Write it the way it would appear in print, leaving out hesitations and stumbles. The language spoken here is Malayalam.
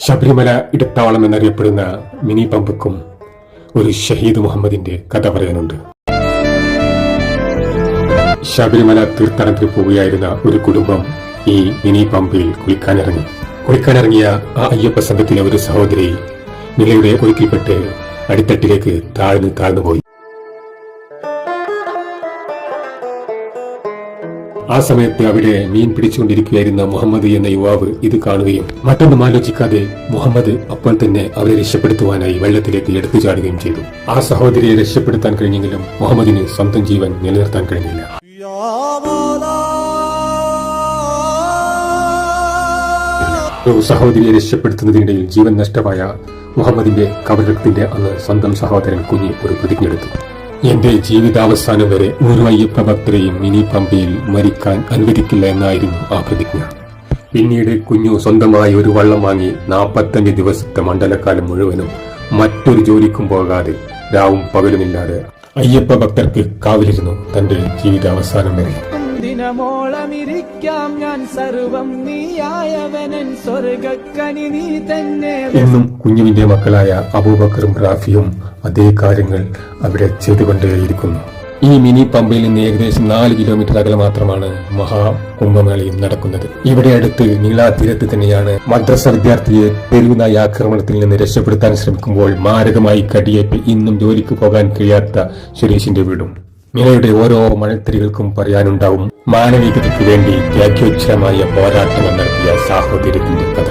ശബരിമല ഇടത്താവളം എന്നറിയപ്പെടുന്ന മിനി പമ്പക്കും ഒരു ഷഹീദ് മുഹമ്മദിന്റെ കഥ പറയാനുണ്ട്. ശബരിമല തീർത്ഥാടനത്തിന് പോവുകയായിരുന്ന ഒരു കുടുംബം ഈ മിനി പമ്പിൽ കുളിക്കാനിറങ്ങിയ ആ അയ്യപ്പ സംഘത്തിലെ ഒരു സഹോദരി നിലയുടെ ഒഴുക്കിൽപ്പെട്ട് അടിത്തട്ടിലേക്ക് താഴ്ന്നുപോയി. ആ സമയത്ത് അവിടെ മീൻ പിടിച്ചുകൊണ്ടിരിക്കുകയായിരുന്ന മുഹമ്മദ് എന്ന യുവാവ് ഇത് കാണുകയും മറ്റൊന്നും ആലോചിക്കാതെ മുഹമ്മദ് അപ്പോൾ തന്നെ അവരെ രക്ഷപ്പെടുത്തുവാനായി വെള്ളത്തിലേക്ക് എടുത്തു ചാടുകയും ചെയ്തു. ആ സഹോദരിയെ രക്ഷപ്പെടുത്താൻ കഴിഞ്ഞെങ്കിലും മുഹമ്മദിന് സ്വന്തം ജീവൻ നിലനിർത്താൻ കഴിഞ്ഞില്ല. ഒരു സഹോദരിയെ രക്ഷപ്പെടുത്തുന്നതിനിടയിൽ ജീവൻ നഷ്ടമായ മുഹമ്മദിന്റെ കബറിടത്തിന്റെ അന്ന് സ്വന്തം സഹോദരൻ കുഞ്ഞി ഒരു പ്രതിജ്ഞ എടുത്തു. എന്റെ ജീവിതാവസാനം വരെ ഒരു അയ്യപ്പ ഭക്തരെയും മിനി പമ്പയിൽ മരിക്കാൻ അനുവദിക്കില്ല എന്നായിരുന്നു ആ പ്രതിജ്ഞ. പിന്നീട് കുഞ്ഞു സ്വന്തമായി ഒരു വള്ളം വാങ്ങി 45 ദിവസത്തെ മണ്ഡലക്കാലം മുഴുവനും മറ്റൊരു ജോലിക്കും പോകാതെ രാവും പകലുമില്ലാതെ അയ്യപ്പ ഭക്തർക്ക് കാവലിരുന്നു തന്റെ ജീവിതാവസാനം വരെ. എന്നും കുഞ്ഞുവിന്റെ മക്കളായ അബൂബക്കറും റാഫിയും അതേ കാര്യങ്ങൾ അവിടെ ചെയ്തുകൊണ്ടേയിരിക്കുന്നു. ഈ മിനി പമ്പയിൽ നിന്ന് ഏകദേശം 4 കിലോമീറ്റർ അകലെ മാത്രമാണ് മഹാകുംഭമേളയും നടക്കുന്നത്. ഇവിടെ അടുത്ത് നീളാതീരത്ത് തന്നെയാണ് മദ്രസ വിദ്യാർത്ഥിയെ തെരുവുനായ ആക്രമണത്തിൽ നിന്ന് രക്ഷപ്പെടുത്താൻ ശ്രമിക്കുമ്പോൾ മാരകമായി കടിയേറ്റ് ഇന്നും ജോലിക്ക് പോകാൻ കഴിയാത്ത സുരേഷിന്റെ വീടും. മിലയുടെ ഓരോ മഴത്തിരികൾക്കും പറയാനുണ്ടാവും മാനവികതയ്ക്ക് വേണ്ടി ത്യാഗോജ്ജലമായ പോരാട്ടങ്ങൾ നടത്തിയ സാഹോദര്യത്തിന്റെ കഥ.